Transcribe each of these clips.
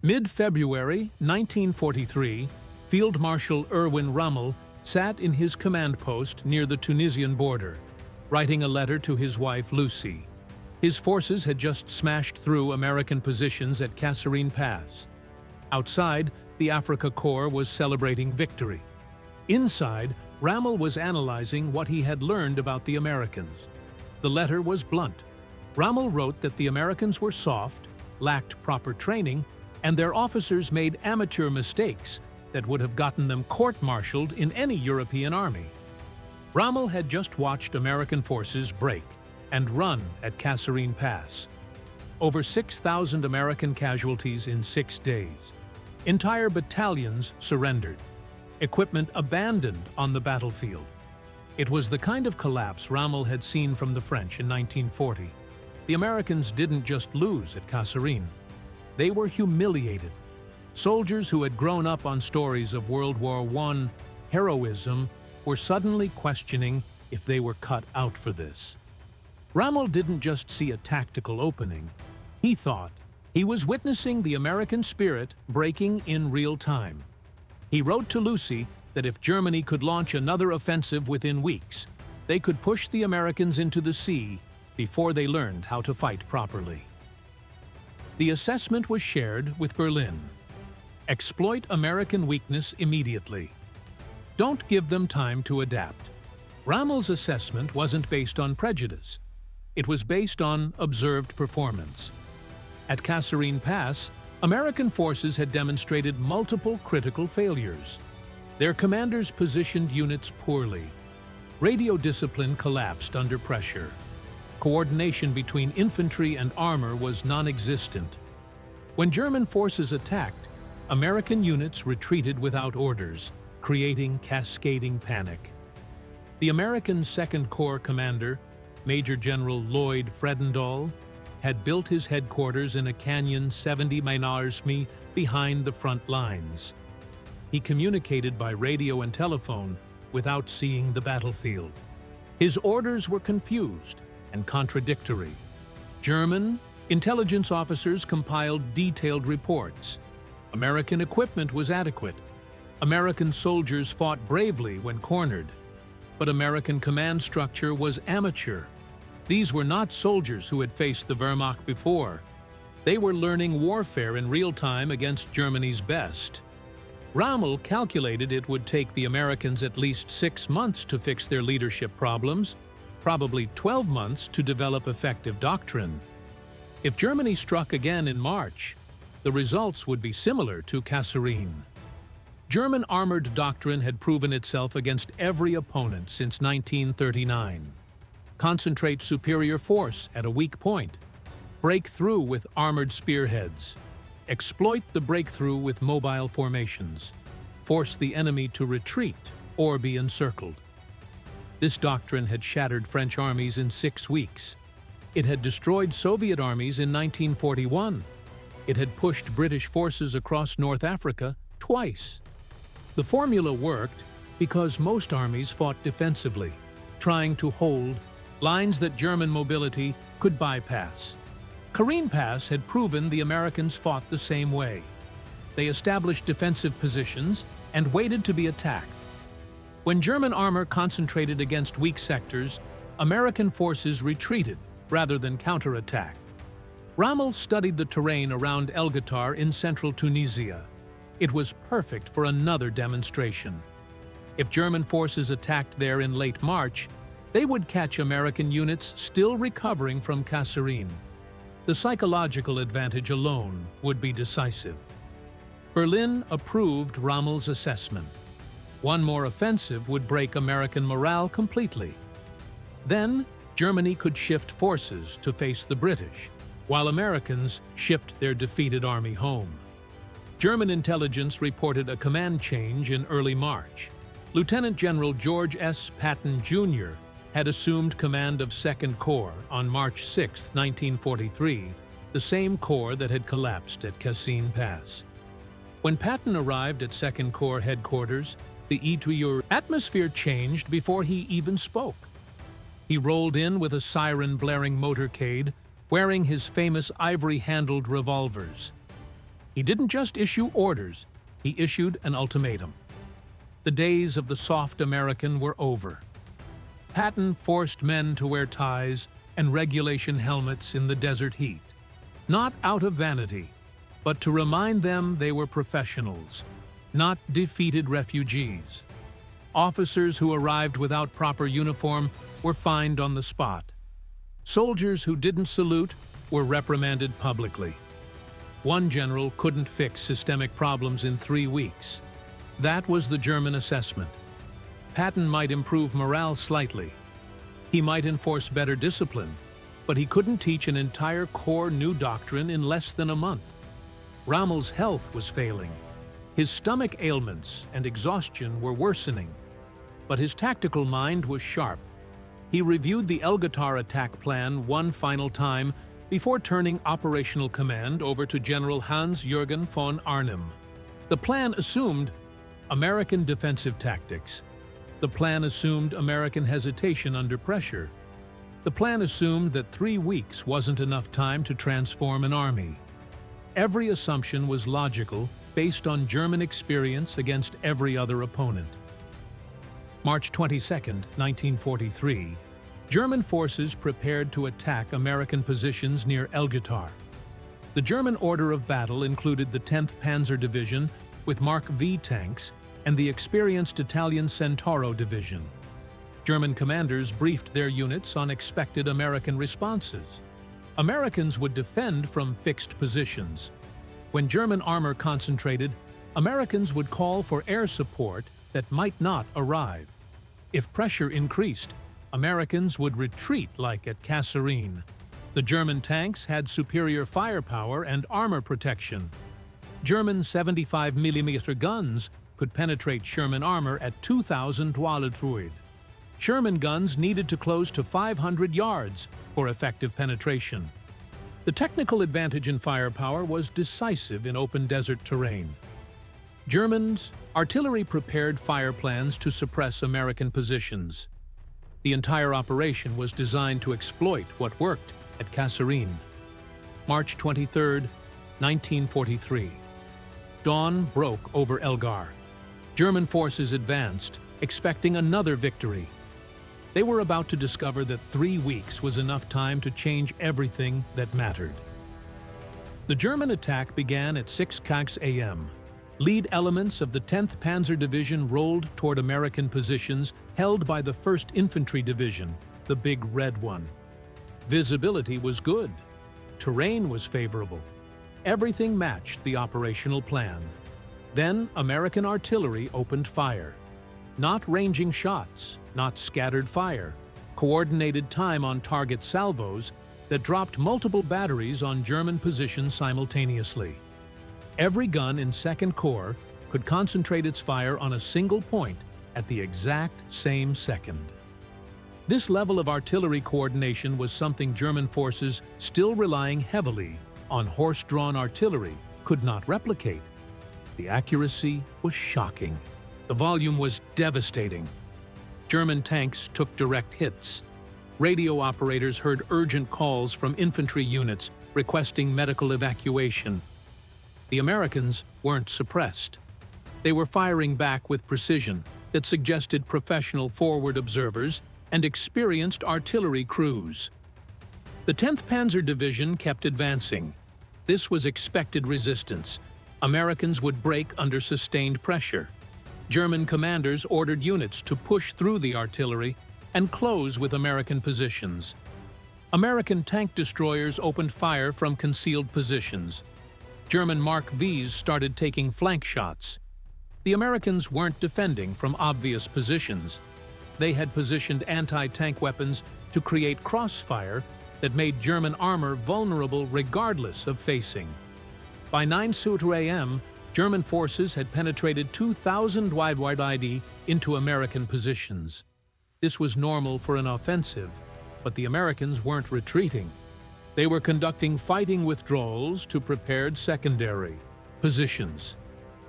Mid-February 1943, Field Marshal Erwin Rommel sat in his command post near the Tunisian border, writing a letter to his wife Lucy. His forces had just smashed through American positions at Kasserine Pass. Outside, the Afrika Korps was celebrating victory. Inside, Rommel was analyzing what he had learned about the Americans. The letter was blunt. Rommel wrote that the Americans were soft, lacked proper training, and their officers made amateur mistakes that would have gotten them court-martialed in any European army. Rommel had just watched American forces break and run at Kasserine Pass. Over 6,000 American casualties in 6 days. Entire battalions surrendered. Equipment abandoned on the battlefield. It was the kind of collapse Rommel had seen from the French in 1940. The Americans didn't just lose at Kasserine. They were humiliated. Soldiers who had grown up on stories of World War I heroism were suddenly questioning if they were cut out for this. Rommel didn't just see a tactical opening. He thought he was witnessing the American spirit breaking in real time. He wrote to Lucy that if Germany could launch another offensive within weeks, they could push the Americans into the sea before they learned how to fight properly. The assessment was shared with Berlin. Exploit American weakness immediately. Don't give them time to adapt. Rommel's assessment wasn't based on prejudice. It was based on observed performance. At Kasserine Pass, American forces had demonstrated multiple critical failures. Their commanders positioned units poorly. Radio discipline collapsed under pressure. Coordination between infantry and armor was non-existent. When German forces attacked, American units retreated without orders, creating cascading panic. The American Second Corps commander, Major General Lloyd Fredendall, had built his headquarters in a canyon 70 miles behind the front lines. He communicated by radio and telephone without seeing the battlefield. His orders were confused and contradictory. German intelligence officers compiled detailed reports. American equipment was adequate. American soldiers fought bravely when cornered. But American command structure was amateur. These were not soldiers who had faced the Wehrmacht before. They were learning warfare in real time against Germany's best. Rommel calculated it would take the Americans at least 6 months to fix their leadership problems, probably 12 months to develop effective doctrine. If Germany struck again in March, the results would be similar to Kasserine. German armored doctrine had proven itself against every opponent since 1939. Concentrate superior force at a weak point. Break through with armored spearheads. Exploit the breakthrough with mobile formations. Force the enemy to retreat or be encircled. This doctrine had shattered French armies in 6 weeks. It had destroyed Soviet armies in 1941. It had pushed British forces across North Africa twice. The formula worked because most armies fought defensively, trying to hold lines that German mobility could bypass. Kasserine Pass had proven the Americans fought the same way. They established defensive positions and waited to be attacked. When German armor concentrated against weak sectors, American forces retreated rather than counterattacked. Rommel studied the terrain around El Ghatar in central Tunisia. It was perfect for another demonstration. If German forces attacked there in late March, they would catch American units still recovering from Kasserine. The psychological advantage alone would be decisive. Berlin approved Rommel's assessment. One more offensive would break American morale completely. Then, Germany could shift forces to face the British, while Americans shipped their defeated army home. German intelligence reported a command change in early March. Lieutenant General George S. Patton, Jr. had assumed command of Second Corps on March 6, 1943, the same corps that had collapsed at Kasserine Pass. When Patton arrived at Second Corps headquarters, the atmosphere changed before he even spoke. He rolled in with a siren-blaring motorcade, wearing his famous ivory-handled revolvers. He didn't just issue orders, he issued an ultimatum. The days of the soft American were over. Patton forced men to wear ties and regulation helmets in the desert heat, not out of vanity, but to remind them they were professionals, not defeated refugees. Officers who arrived without proper uniform were fined on the spot. Soldiers who didn't salute were reprimanded publicly. One general couldn't fix systemic problems in 3 weeks. That was the German assessment. Patton might improve morale slightly. He might enforce better discipline, but he couldn't teach an entire core new doctrine in less than a month. Rommel's health was failing. His stomach ailments and exhaustion were worsening. But his tactical mind was sharp. He reviewed the Elgatar attack plan one final time before turning operational command over to General Hans-Jürgen von Arnim. The plan assumed American defensive tactics. The plan assumed American hesitation under pressure. The plan assumed that 3 weeks wasn't enough time to transform an army. Every assumption was logical, based on German experience against every other opponent. March 22, 1943, German forces prepared to attack American positions near Elgatar. The German order of battle included the 10th Panzer Division with Mark V tanks and the experienced Italian Centauro Division. German commanders briefed their units on expected American responses. Americans would defend from fixed positions. When German armor concentrated, Americans would call for air support that might not arrive. If pressure increased, Americans would retreat like at Kasserine. The German tanks had superior firepower and armor protection. German 75mm guns could penetrate Sherman armor at 2,000 Toiletruid. Sherman guns needed to close to 500 yards for effective penetration. The technical advantage in firepower was decisive in open desert terrain. Germans' artillery prepared fire plans to suppress American positions. The entire operation was designed to exploit what worked at Kasserine. March 23, 1943. Dawn broke over Elgar. German forces advanced, expecting another victory. They were about to discover that 3 weeks was enough time to change everything that mattered. The German attack began at 6:00 a.m. Lead elements of the 10th Panzer Division rolled toward American positions held by the 1st Infantry Division, the Big Red One. Visibility was good. Terrain was favorable. Everything matched the operational plan. Then American artillery opened fire. Not ranging shots, not scattered fire, coordinated time on target salvos that dropped multiple batteries on German positions simultaneously. Every gun in 2nd Corps could concentrate its fire on a single point at the exact same second. This level of artillery coordination was something German forces, still relying heavily on horse-drawn artillery, could not replicate. The accuracy was shocking. The volume was devastating. German tanks took direct hits. Radio operators heard urgent calls from infantry units requesting medical evacuation. The Americans weren't suppressed. They were firing back with precision that suggested professional forward observers and experienced artillery crews. The 10th Panzer Division kept advancing. This was expected resistance. Americans would break under sustained pressure. German commanders ordered units to push through the artillery and close with American positions. American tank destroyers opened fire from concealed positions. German Mark V's started taking flank shots. The Americans weren't defending from obvious positions. They had positioned anti-tank weapons to create crossfire that made German armor vulnerable regardless of facing. By 9:00 a.m., German forces had penetrated 2,000 wide into American positions. This was normal for an offensive, but the Americans weren't retreating. They were conducting fighting withdrawals to prepared secondary positions.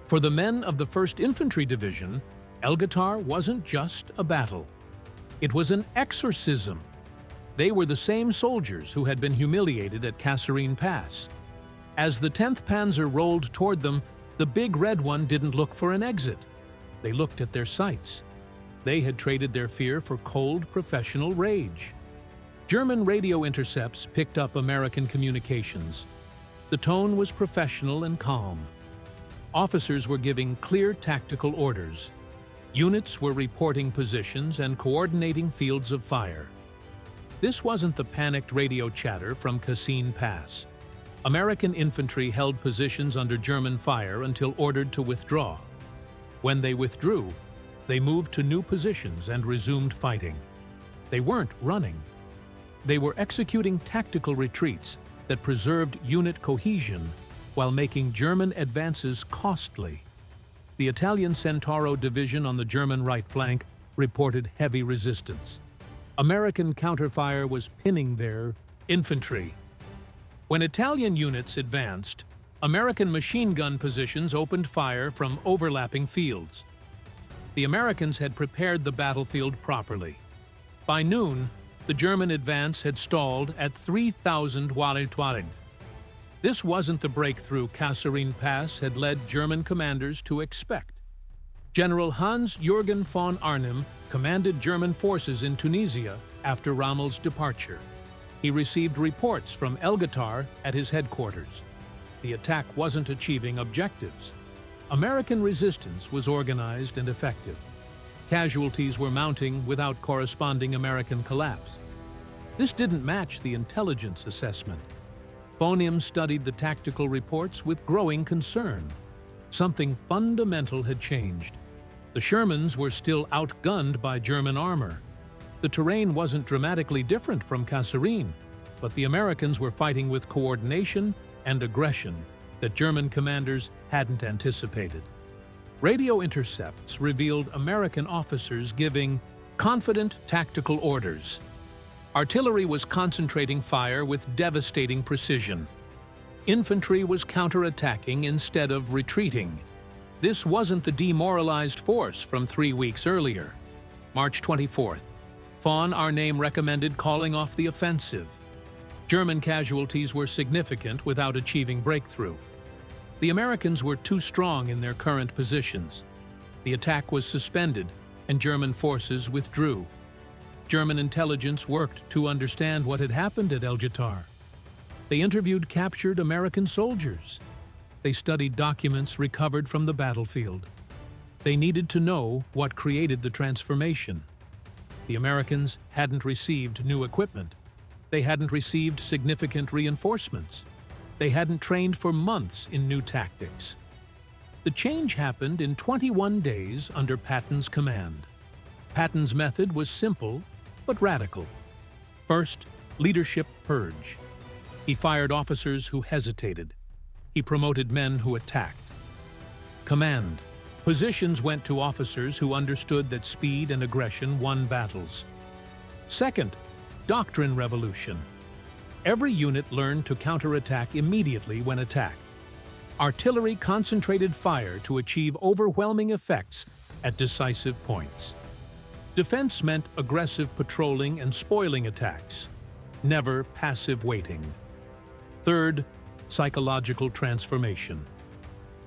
For the men of the 1st Infantry Division, Elgatar wasn't just a battle. It was an exorcism. They were the same soldiers who had been humiliated at Kasserine Pass. As the 10th Panzer rolled toward them, the big red one didn't look for an exit. They looked at their sights. They had traded their fear for cold, professional rage. German radio intercepts picked up American communications. The tone was professional and calm. Officers were giving clear tactical orders. Units were reporting positions and coordinating fields of fire. This wasn't the panicked radio chatter from Cassine Pass. American infantry held positions under German fire until ordered to withdraw. When they withdrew, they moved to new positions and resumed fighting. They weren't running. They were executing tactical retreats that preserved unit cohesion while making German advances costly. The Italian Centauro division on the German right flank reported heavy resistance. American counterfire was pinning their infantry. When Italian units advanced, American machine gun positions opened fire from overlapping fields. The Americans had prepared the battlefield properly. By noon, the German advance had stalled at 3,000 Wahltwald. This wasn't the breakthrough Cassine Pass had led German commanders to expect. General Hans-Jürgen von Arnim commanded German forces in Tunisia after Rommel's departure. He received reports from Elgetar at his headquarters. The attack wasn't achieving objectives. American resistance was organized and effective. Casualties were mounting without corresponding American collapse. This didn't match the intelligence assessment. Von Arnim studied the tactical reports with growing concern. Something fundamental had changed. The Shermans were still outgunned by German armor. The terrain wasn't dramatically different from Kasserine, but the Americans were fighting with coordination and aggression that German commanders hadn't anticipated. Radio intercepts revealed American officers giving confident tactical orders. Artillery was concentrating fire with devastating precision. Infantry was counterattacking instead of retreating. This wasn't the demoralized force from 3 weeks earlier. March 24th. Von Arnim recommended calling off the offensive. German casualties were significant without achieving breakthrough. The Americans were too strong in their current positions. The attack was suspended, and German forces withdrew. German intelligence worked to understand what had happened at Elgetar. They interviewed captured American soldiers. They studied documents recovered from the battlefield. They needed to know what created the transformation. The Americans hadn't received new equipment. They hadn't received significant reinforcements. They hadn't trained for months in new tactics. The change happened in 21 days under Patton's command. Patton's method was simple but radical. First, leadership purge. He fired officers who hesitated. He promoted men who attacked. Command. Positions went to officers who understood that speed and aggression won battles. Second, doctrine revolution. Every unit learned to counterattack immediately when attacked. Artillery concentrated fire to achieve overwhelming effects at decisive points. Defense meant aggressive patrolling and spoiling attacks, never passive waiting. Third, psychological transformation.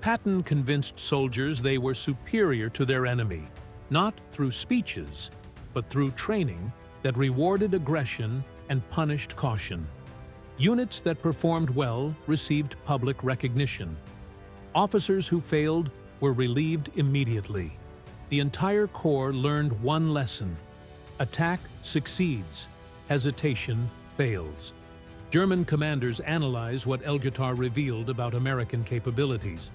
Patton convinced soldiers they were superior to their enemy, not through speeches, but through training that rewarded aggression and punished caution. Units that performed well received public recognition. Officers who failed were relieved immediately. The entire corps learned one lesson: attack succeeds, hesitation fails. German commanders analyze what Elgetar revealed about American capabilities.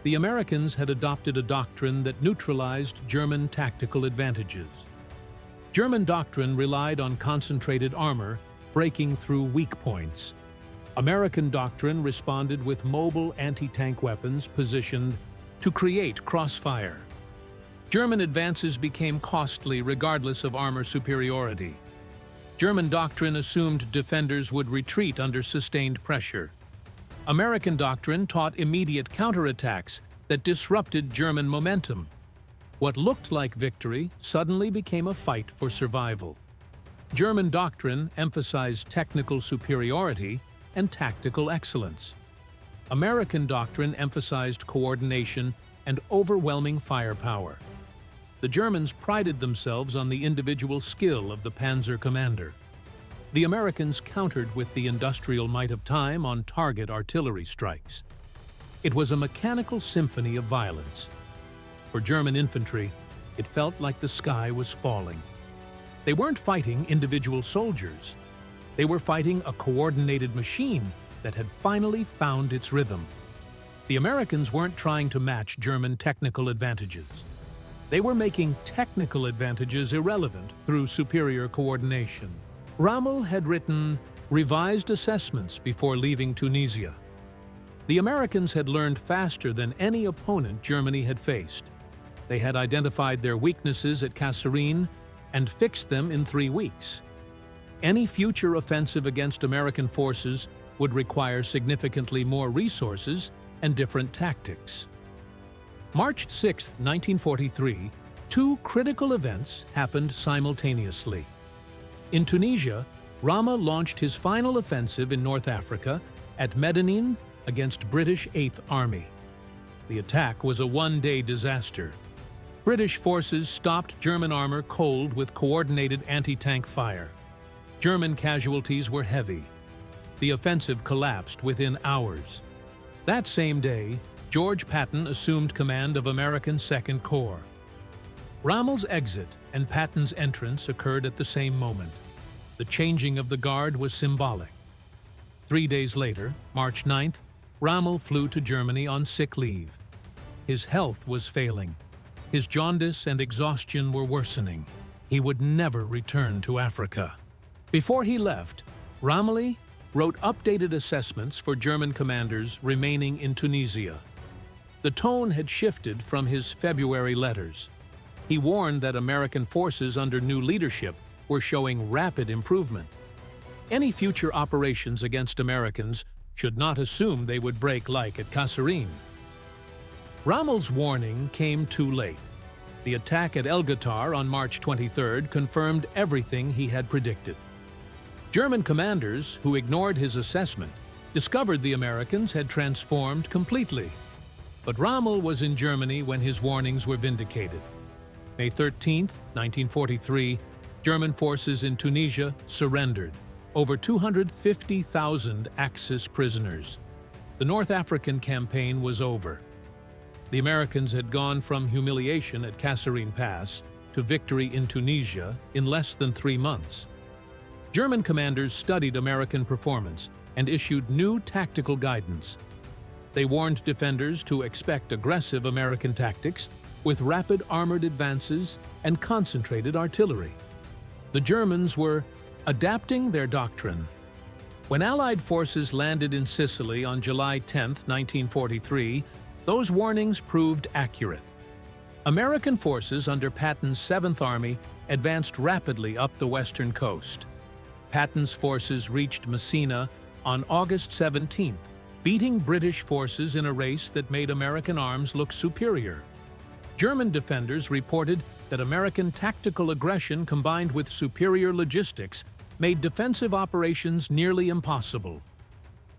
The Americans had adopted a doctrine that neutralized German tactical advantages. German doctrine relied on concentrated armor, breaking through weak points. American doctrine responded with mobile anti-tank weapons positioned to create crossfire. German advances became costly regardless of armor superiority. German doctrine assumed defenders would retreat under sustained pressure. American doctrine taught immediate counterattacks that disrupted German momentum. What looked like victory suddenly became a fight for survival. German doctrine emphasized technical superiority and tactical excellence. American doctrine emphasized coordination and overwhelming firepower. The Germans prided themselves on the individual skill of the panzer commander. The Americans countered with the industrial might of time on target artillery strikes. It was a mechanical symphony of violence. For German infantry, it felt like the sky was falling. They weren't fighting individual soldiers. They were fighting a coordinated machine that had finally found its rhythm. The Americans weren't trying to match German technical advantages. They were making technical advantages irrelevant through superior coordination. Rommel had written revised assessments before leaving Tunisia. The Americans had learned faster than any opponent Germany had faced. They had identified their weaknesses at Kasserine and fixed them in 3 weeks. Any future offensive against American forces would require significantly more resources and different tactics. March 6, 1943, 2 critical events happened simultaneously. In Tunisia, Rommel launched his final offensive in North Africa at Medellin against British 8th Army. The attack was a one-day disaster. British forces stopped German armor cold with coordinated anti-tank fire. German casualties were heavy. The offensive collapsed within hours. That same day, George Patton assumed command of American 2nd Corps. Rommel's exit and Patton's entrance occurred at the same moment. The changing of the guard was symbolic. 3 days later, March 9th, Rommel flew to Germany on sick leave. His health was failing. His jaundice and exhaustion were worsening. He would never return to Africa. Before he left, Rommel wrote updated assessments for German commanders remaining in Tunisia. The tone had shifted from his February letters. He warned that American forces under new leadership were showing rapid improvement. Any future operations against Americans should not assume they would break like at Kasserine. Rommel's warning came too late. The attack at El Ghoutar on March 23rd confirmed everything he had predicted. German commanders, who ignored his assessment, discovered the Americans had transformed completely. But Rommel was in Germany when his warnings were vindicated. May 13, 1943, German forces in Tunisia surrendered. Over 250,000 Axis prisoners. The North African campaign was over. The Americans had gone from humiliation at Kasserine Pass to victory in Tunisia in less than 3 months. German commanders studied American performance and issued new tactical guidance. They warned defenders to expect aggressive American tactics with rapid armored advances and concentrated artillery. The Germans were adapting their doctrine. When Allied forces landed in Sicily on July 10, 1943, those warnings proved accurate. American forces under Patton's 7th Army advanced rapidly up the western coast. Patton's forces reached Messina on August 17, beating British forces in a race that made American arms look superior. German defenders reported that American tactical aggression combined with superior logistics made defensive operations nearly impossible.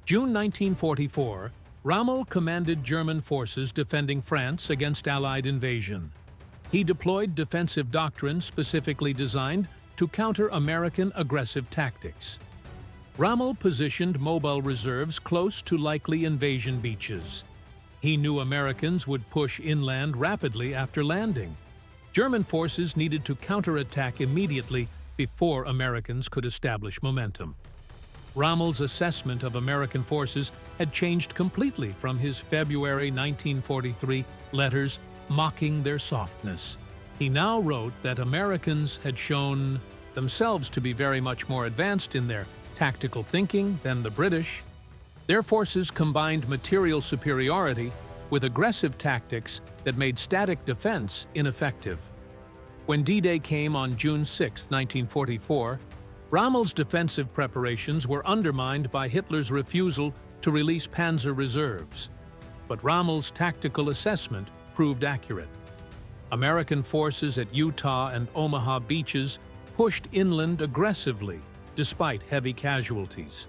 June 1944, Rommel commanded German forces defending France against Allied invasion. He deployed defensive doctrine specifically designed to counter American aggressive tactics. Rommel positioned mobile reserves close to likely invasion beaches. He knew Americans would push inland rapidly after landing. German forces needed to counterattack immediately before Americans could establish momentum. Rommel's assessment of American forces had changed completely from his February 1943 letters mocking their softness. He now wrote that Americans had shown themselves to be very much more advanced in their tactical thinking than the British. Their forces combined material superiority with aggressive tactics that made static defense ineffective. When D-Day came on June 6, 1944, Rommel's defensive preparations were undermined by Hitler's refusal to release panzer reserves. But Rommel's tactical assessment proved accurate. American forces at Utah and Omaha beaches pushed inland aggressively, despite heavy casualties.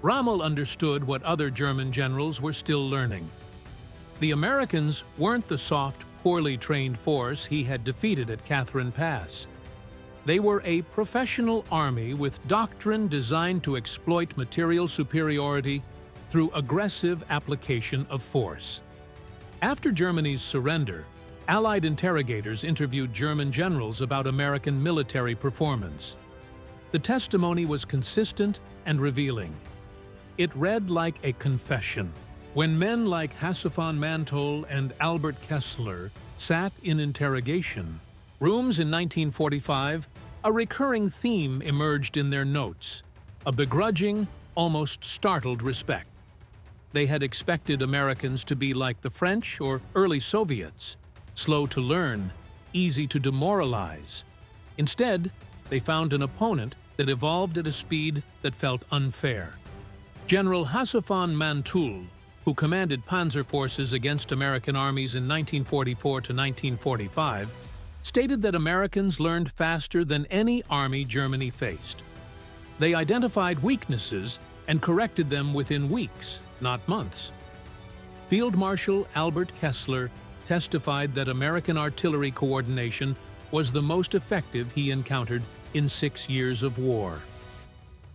Rommel understood what other German generals were still learning. The Americans weren't the soft, poorly trained force he had defeated at Catherine Pass. They were a professional army with doctrine designed to exploit material superiority through aggressive application of force. After Germany's surrender, Allied interrogators interviewed German generals about American military performance. The testimony was consistent and revealing. It read like a confession. When men like Hasse von Manteuffel and Albert Kessler sat in interrogation rooms in 1945, a recurring theme emerged in their notes, a begrudging, almost startled respect. They had expected Americans to be like the French or early Soviets, slow to learn, easy to demoralize. Instead, they found an opponent that evolved at a speed that felt unfair. General Hasse von Manteuffel, who commanded panzer forces against American armies in 1944 to 1945, stated that Americans learned faster than any army Germany faced. They identified weaknesses and corrected them within weeks, not months. Field Marshal Albert Kessler testified that American artillery coordination was the most effective he encountered in 6 years of war.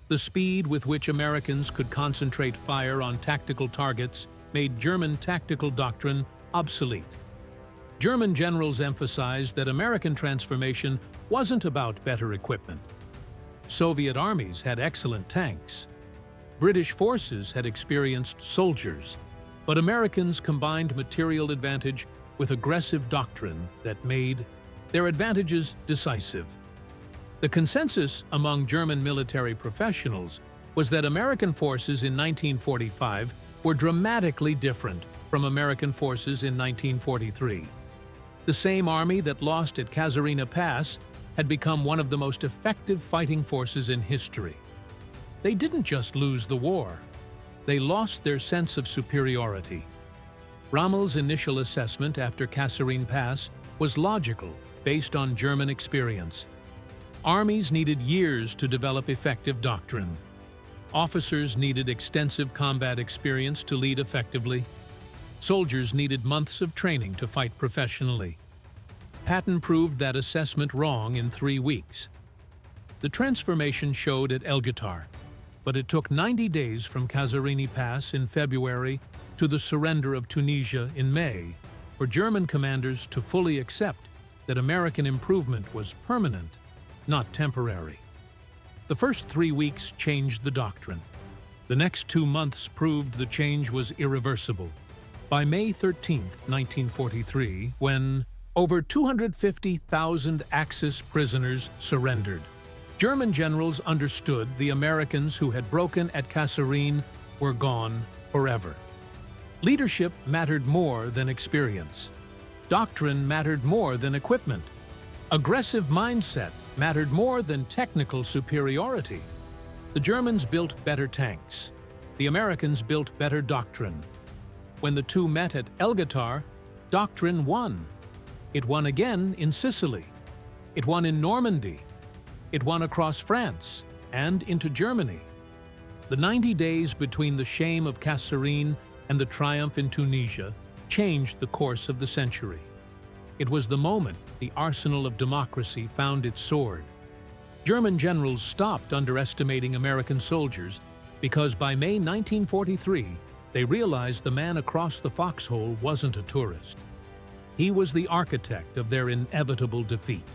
The speed with which Americans could concentrate fire on tactical targets made German tactical doctrine obsolete. German generals emphasized that American transformation wasn't about better equipment. Soviet armies had excellent tanks. British forces had experienced soldiers, but Americans combined material advantage with aggressive doctrine that made their advantages decisive. The consensus among German military professionals was that American forces in 1945 were dramatically different from American forces in 1943. The same army that lost at Kasserine Pass had become one of the most effective fighting forces in history. They didn't just lose the war, they lost their sense of superiority. Rommel's initial assessment after Kasserine Pass was logical, based on German experience. Armies needed years to develop effective doctrine. Officers needed extensive combat experience to lead effectively. Soldiers needed months of training to fight professionally. Patton proved that assessment wrong in 3 weeks. The transformation showed at Elgetar, but it took 90 days from Kasserine Pass in February to the surrender of Tunisia in May for German commanders to fully accept that American improvement was permanent, not temporary. The first 3 weeks changed the doctrine. The next 2 months proved the change was irreversible. By May 13, 1943, when over 250,000 Axis prisoners surrendered, German generals understood the Americans who had broken at Kasserine were gone forever. Leadership mattered more than experience. Doctrine mattered more than equipment. Aggressive mindset mattered more than technical superiority. The Germans built better tanks. The Americans built better doctrine. When the two met at Elgetar, doctrine won. It won again in Sicily. It won in Normandy. It won across France and into Germany. The 90 days between the shame of Kasserine and the triumph in Tunisia changed the course of the century. It was the moment the arsenal of democracy found its sword. German generals stopped underestimating American soldiers because by May 1943, they realized the man across the foxhole wasn't a tourist. He was the architect of their inevitable defeat.